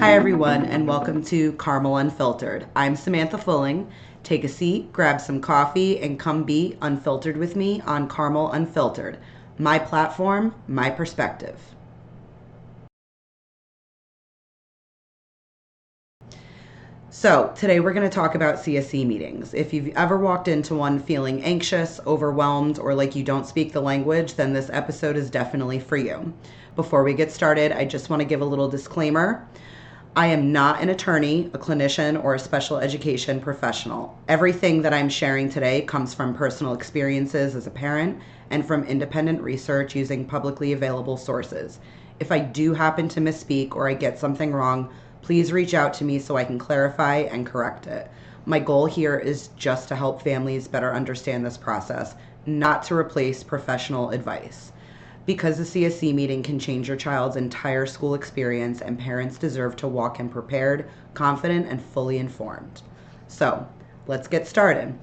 Hi everyone, and welcome to Carmel Unfiltered. I'm Samantha Fulling. Take a seat, grab some coffee, and come be unfiltered with me on Carmel Unfiltered. My platform, my perspective. So today we're going to talk about CSE meetings. If you've ever walked into one feeling anxious, overwhelmed, or like you don't speak the language, then this episode is definitely for you. Before we get started, I just want to give a little disclaimer. I am not an attorney, a clinician, or a special education professional. Everything that I'm sharing today comes from personal experiences as a parent and from independent research using publicly available sources. If I do happen to misspeak or I get something wrong, please reach out to me so I can clarify and correct it. My goal here is just to help families better understand this process, not to replace professional advice. Because the CSE meeting can change your child's entire school experience, and parents deserve to walk in prepared, confident, and fully informed. So, let's get started.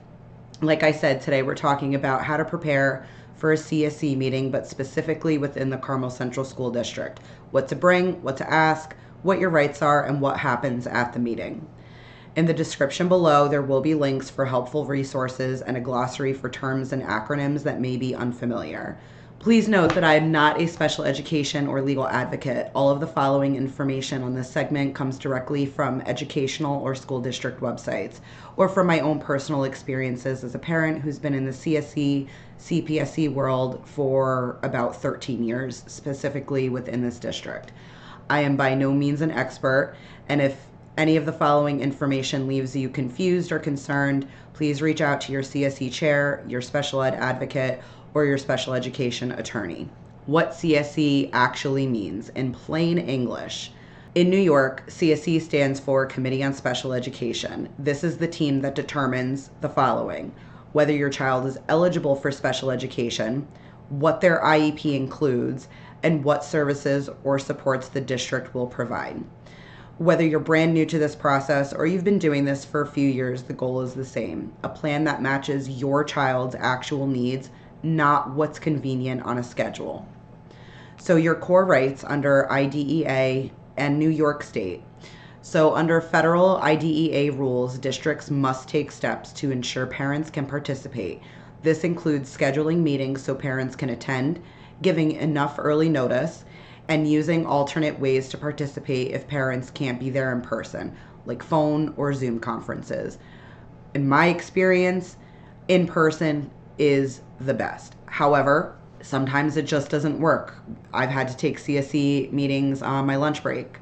Like I said, today we're talking about how to prepare for a CSE meeting, but specifically within the Carmel Central School District. What to bring, what to ask, what your rights are, and what happens at the meeting. In the description below, there will be links for helpful resources and a glossary for terms and acronyms that may be unfamiliar. Please note that I am not a special education or legal advocate. All of the following information on this segment comes directly from educational or school district websites, or from my own personal experiences as a parent who's been in the CSE, CPSE world for about 13 years, specifically within this district. I am by no means an expert, and if any of the following information leaves you confused or concerned, please reach out to your CSE chair, your special ed advocate, or your special education attorney. What CSE actually means in plain English. In New York, CSE stands for Committee on Special Education. This is the team that determines the following: whether your child is eligible for special education, what their IEP includes, and what services or supports the district will provide. Whether you're brand new to this process or you've been doing this for a few years, the goal is the same: a plan that matches your child's actual needs, not what's convenient on a schedule. So your core rights under IDEA and New York State. So under federal IDEA rules, districts must take steps to ensure parents can participate. This includes scheduling meetings so parents can attend, giving enough early notice, and using alternate ways to participate if parents can't be there in person, like phone or Zoom conferences. In my experience, in person is the best. However, sometimes it just doesn't work. I've had to take CSE meetings on my lunch break,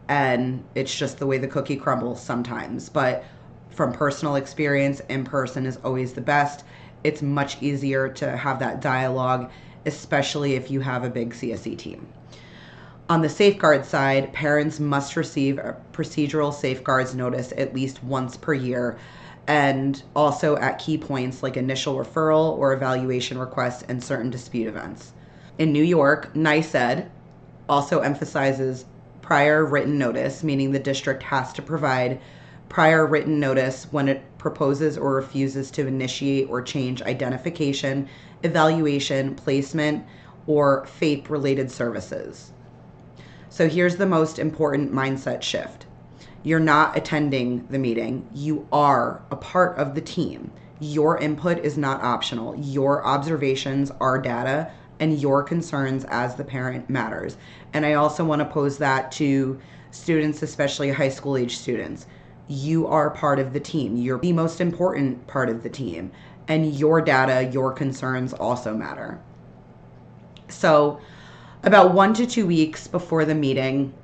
and it's just the way the cookie crumbles sometimes. But from personal experience, in person is always the best. It's much easier to have that dialogue, especially if you have a big CSE team. On the safeguard side, parents must receive a procedural safeguards notice at least once per year, and also at key points like initial referral or evaluation requests and certain dispute events. In New York, NYSED also emphasizes prior written notice, meaning the district has to provide prior written notice when it proposes or refuses to initiate or change identification, evaluation, placement, or FAPE-related services. So here's the most important mindset shift. You're not attending the meeting. You are a part of the team. Your input is not optional. Your observations are data, and your concerns as the parent matters. And I also want to pose that to students, especially high school age students. You are part of the team. You're the most important part of the team. And your data, your concerns also matter. So about 1 to 2 weeks before the meeting,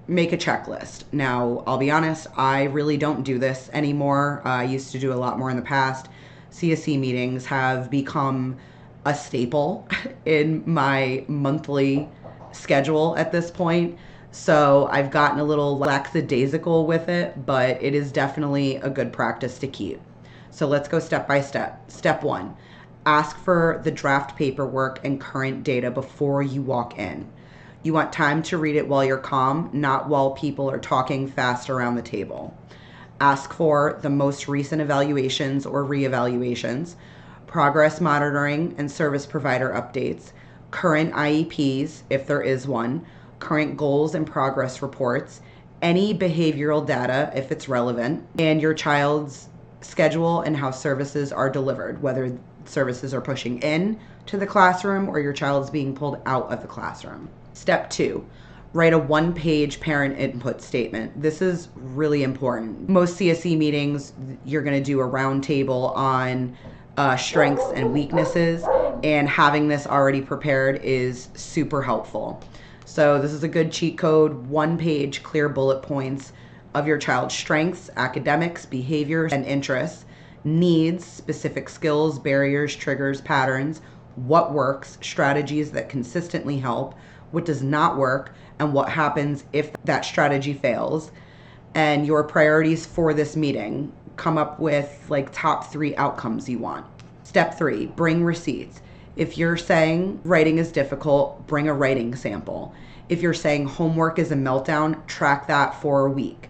make a checklist. Now, I'll be honest, I really don't do this anymore. I used to do a lot more in the past. CSE meetings have become a staple in my monthly schedule at this point. So I've gotten a little lackadaisical with it, but it is definitely a good practice to keep. So let's go step by step. Step 1, ask for the draft paperwork and current data before you walk in. You want time to read it while you're calm, not while people are talking fast around the table. Ask for the most recent evaluations or reevaluations, progress monitoring and service provider updates, current IEPs, if there is one, current goals and progress reports, any behavioral data if it's relevant, and your child's schedule and how services are delivered, whether services are pushing in to the classroom or your child's being pulled out of the classroom. Step 2, write a one-page parent input statement. This is really important. Most CSE meetings, you're going to do a round table on strengths and weaknesses, and having this already prepared is super helpful. So this is a good cheat code, one-page clear bullet points of your child's strengths, academics, behaviors, and interests, needs, specific skills, barriers, triggers, patterns, what works, strategies that consistently help, what does not work, and what happens if that strategy fails, and your priorities for this meeting. Come up with like top 3 outcomes you want. Step 3, bring receipts. If you're saying writing is difficult, bring a writing sample. If you're saying homework is a meltdown, track that for a week.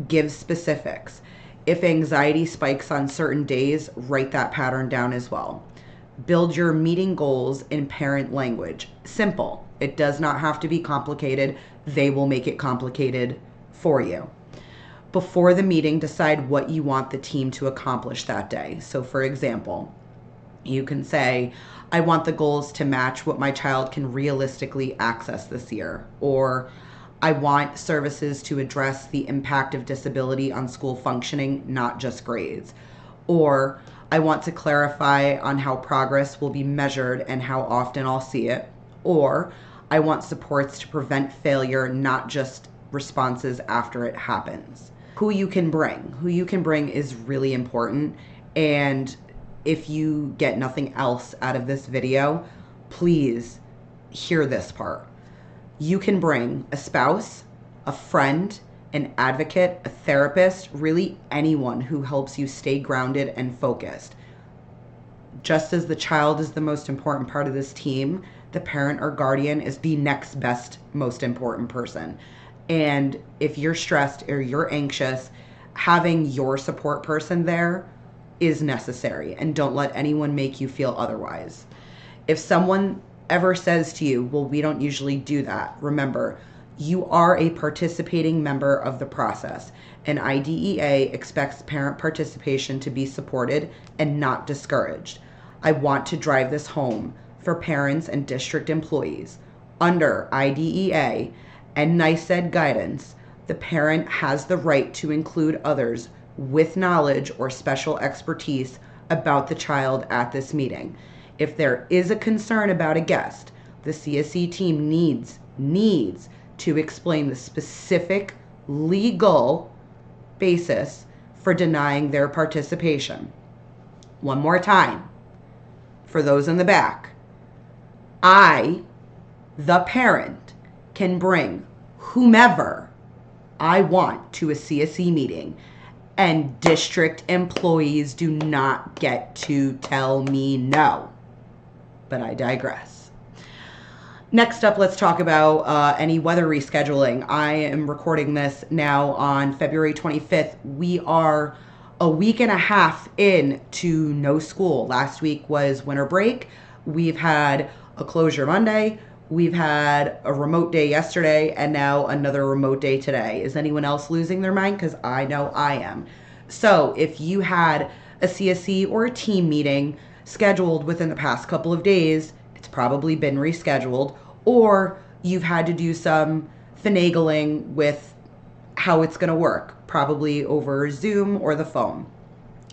Give specifics. If anxiety spikes on certain days, write that pattern down as well. Build your meeting goals in parent language. Simple. It does not have to be complicated. They will make it complicated for you. Before the meeting, decide what you want the team to accomplish that day. So for example, you can say, I want the goals to match what my child can realistically access this year. Or I want services to address the impact of disability on school functioning, not just grades. Or I want to clarify on how progress will be measured and how often I'll see it. Or I want supports to prevent failure, not just responses after it happens. Who you can bring is really important. And if you get nothing else out of this video, please hear this part. You can bring a spouse, a friend, an advocate, a therapist, really anyone who helps you stay grounded and focused. Just as the child is the most important part of this team, the parent or guardian is the next best, most important person. And if you're stressed or you're anxious, having your support person there is necessary, and don't let anyone make you feel otherwise. If someone ever says to you, well, we don't usually do that, remember, you are a participating member of the process, and IDEA expects parent participation to be supported and not discouraged. I want to drive this home for parents and district employees. Under IDEA and NYSED guidance, the parent has the right to include others with knowledge or special expertise about the child at this meeting. If there is a concern about a guest, the CSE team needs to explain the specific legal basis for denying their participation. One more time, for those in the back, I, the parent, can bring whomever I want to a CSE meeting, and district employees do not get to tell me no. But I digress. Next up, let's talk about any weather rescheduling. I am recording this now on February 25th. We are a week and a half into no school. Last week was winter break. We've had a closure Monday. We've had a remote day yesterday, and now another remote day today. Is anyone else losing their mind? Because I know I am. So if you had a CSE or a team meeting scheduled within the past couple of days, it's probably been rescheduled, or you've had to do some finagling with how it's going to work, probably over Zoom or the phone.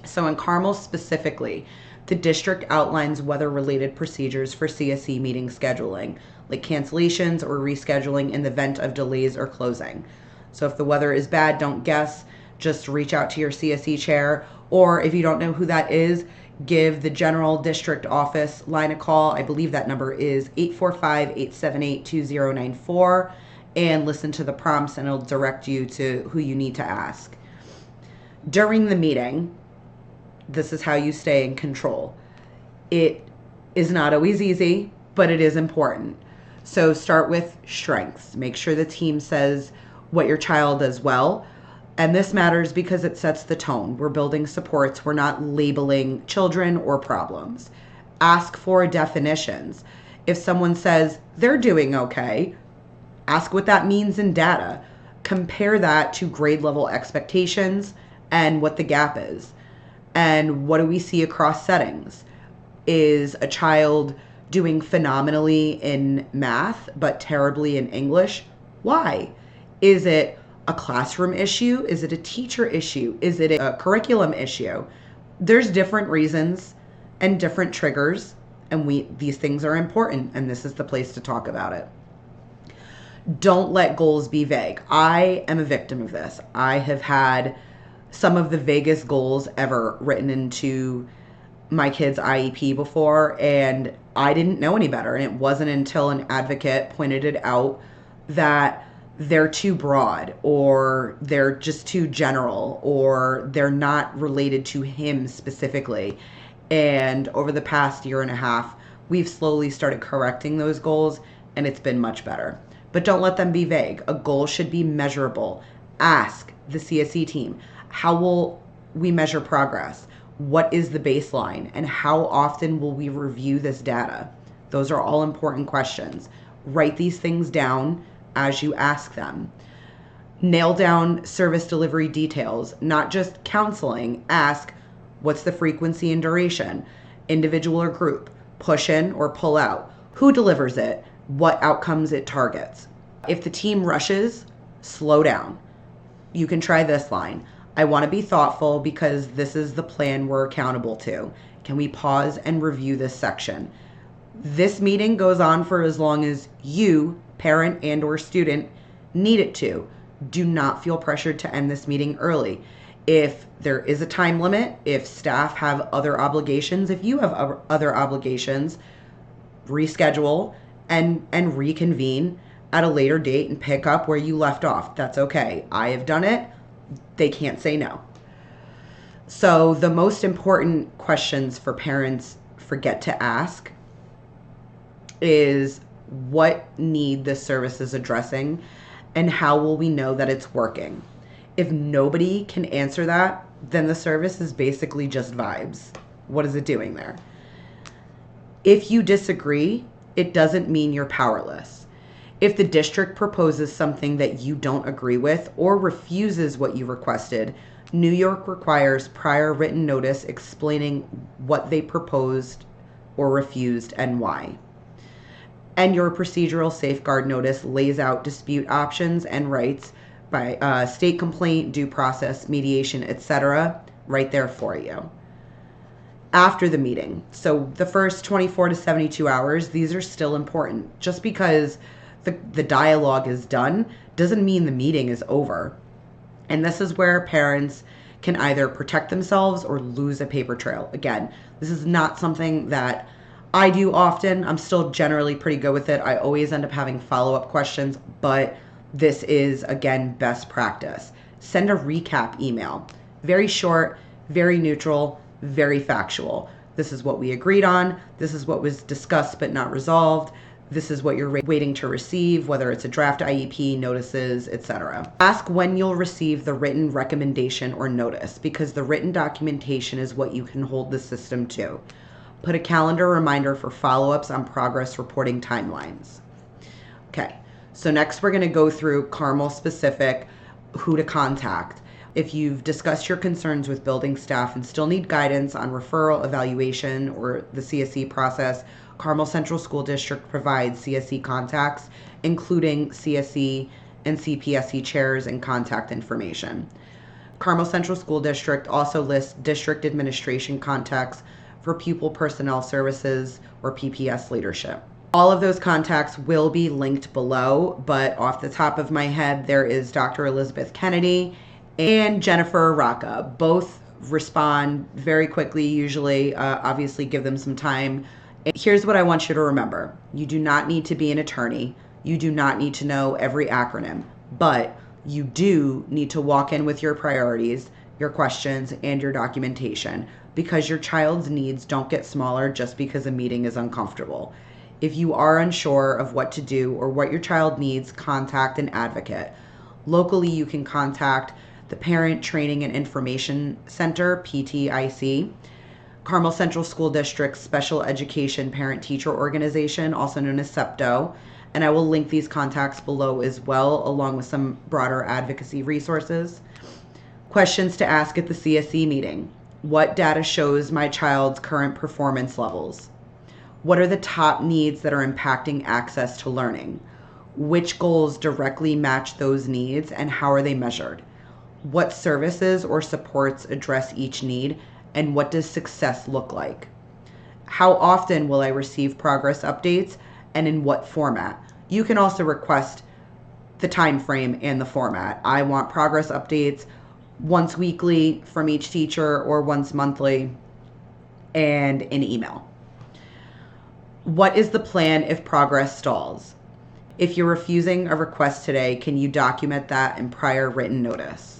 So in Carmel specifically, the district outlines weather-related procedures for CSE meeting scheduling, like cancellations or rescheduling in the event of delays or closing. So if the weather is bad, don't guess. Just reach out to your CSE chair, or if you don't know who that is, give the general district office line a call. I believe that number is 845-878-2094, and listen to the prompts, and it'll direct you to who you need to ask. During the meeting, this is how you stay in control. It is not always easy, but it is important. So start with strengths. Make sure the team says what your child does well. And this matters because it sets the tone. We're building supports. We're not labeling children or problems. Ask for definitions. If someone says they're doing okay, ask what that means in data. Compare that to grade level expectations and what the gap is. And what do we see across settings? Is a child doing phenomenally in math but terribly in English? Why? Is it a classroom issue? Is it a teacher issue? Is it a curriculum issue? There's different reasons and different triggers, and these things are important, and this is the place to talk about it. Don't let goals be vague. I am a victim of this. I have had some of the vaguest goals ever written into my kid's IEP before, and I didn't know any better. And it wasn't until an advocate pointed it out that they're too broad, or they're just too general, or they're not related to him specifically. And over the past year and a half, we've slowly started correcting those goals, and it's been much better. But don't let them be vague. A goal should be measurable. Ask the CSE team, how will we measure progress? What is the baseline? And how often will we review this data? Those are all important questions. Write these things down as you ask them. Nail down service delivery details, not just counseling. Ask, what's the frequency and duration? Individual or group? Push in or pull out? Who delivers it? What outcomes it targets? If the team rushes, slow down. You can try this line. I want to be thoughtful because this is the plan we're accountable to. Can we pause and review this section? This meeting goes on for as long as you, parent and or student, need it to. Do not feel pressured to end this meeting early. If there is a time limit, if staff have other obligations, if you have other obligations, reschedule and reconvene at a later date and pick up where you left off. That's okay. I have done it. They can't say no. So the most important questions for parents forget to ask is, what need this service is addressing, and how will we know that it's working? If nobody can answer that, then the service is basically just vibes. What is it doing there? If you disagree, it doesn't mean you're powerless. If the district proposes something that you don't agree with or refuses what you requested, New York requires prior written notice explaining what they proposed or refused and why. And your procedural safeguard notice lays out dispute options and rights by state complaint, due process, mediation, etc., right there for you. After the meeting, so the first 24 to 72 hours, these are still important. Just because the dialogue is done doesn't mean the meeting is over. And this is where parents can either protect themselves or lose a paper trail. Again, this is not something that I do often. I'm still generally pretty good with it. I always end up having follow-up questions, but this is, again, best practice. Send a recap email. Very short, very neutral, very factual. This is what we agreed on. This is what was discussed but not resolved. This is what you're waiting to receive, whether it's a draft IEP, notices, etc. Ask when you'll receive the written recommendation or notice, because the written documentation is what you can hold the system to. Put a calendar reminder for follow-ups on progress reporting timelines. Okay, so next we're going to go through Carmel specific, who to contact. If you've discussed your concerns with building staff and still need guidance on referral, evaluation, or the CSE process, Carmel Central School District provides CSE contacts, including CSE and CPSE chairs and contact information. Carmel Central School District also lists district administration contacts for pupil personnel services or PPS leadership. All of those contacts will be linked below, but off the top of my head, there is Dr. Elizabeth Kennedy and Jennifer Rocca. Both respond very quickly, usually. Obviously, give them some time. Here's what I want you to remember. You do not need to be an attorney. You do not need to know every acronym, but you do need to walk in with your priorities, your questions, and your documentation, because your child's needs don't get smaller just because a meeting is uncomfortable. If you are unsure of what to do or what your child needs, contact an advocate. Locally, you can contact the Parent Training and Information Center, PTIC, Carmel Central School District Special Education Parent Teacher Organization, also known as SEPTO, and I will link these contacts below as well, along with some broader advocacy resources. Questions to ask at the CSE meeting. What data shows my child's current performance levels? What are the top needs that are impacting access to learning? Which goals directly match those needs and how are they measured? What services or supports address each need, and what does success look like? How often will I receive progress updates, and in what format? You can also request the time frame and the format. I want progress updates once weekly from each teacher or once monthly, and an email. What is the plan if progress stalls? If you're refusing a request today, can you document that in prior written notice?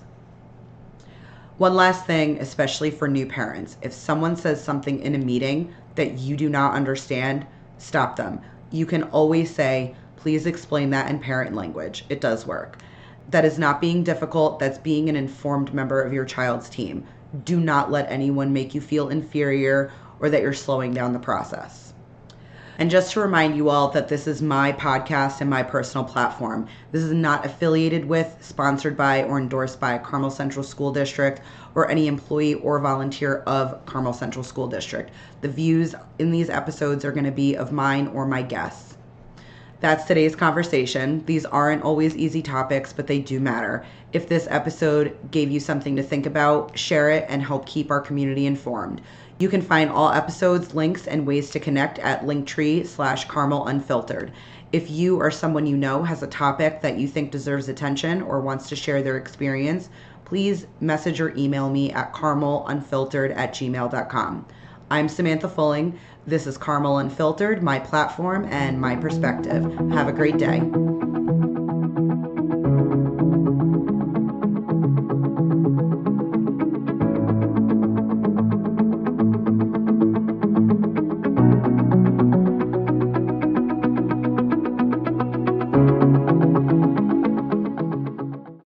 One last thing, especially for new parents, if someone says something in a meeting that you do not understand, stop them. You can always say, please explain that in parent language. It does work. That is not being difficult. That's being an informed member of your child's team. Do not let anyone make you feel inferior or that you're slowing down the process. And just to remind you all that this is my podcast and my personal platform. This is not affiliated with, sponsored by, or endorsed by Carmel Central School District or any employee or volunteer of Carmel Central School District. The views in these episodes are going to be of mine or my guests. That's today's conversation. These aren't always easy topics, but they do matter. If this episode gave you something to think about, share it and help keep our community informed. You can find all episodes, links, and ways to connect at linktree/Carmel Unfiltered. If you or someone you know has a topic that you think deserves attention or wants to share their experience, please message or email me at carmelunfiltered@gmail.com. I'm Samantha Fulling. This is Carmel Unfiltered, my platform and my perspective. Have a great day.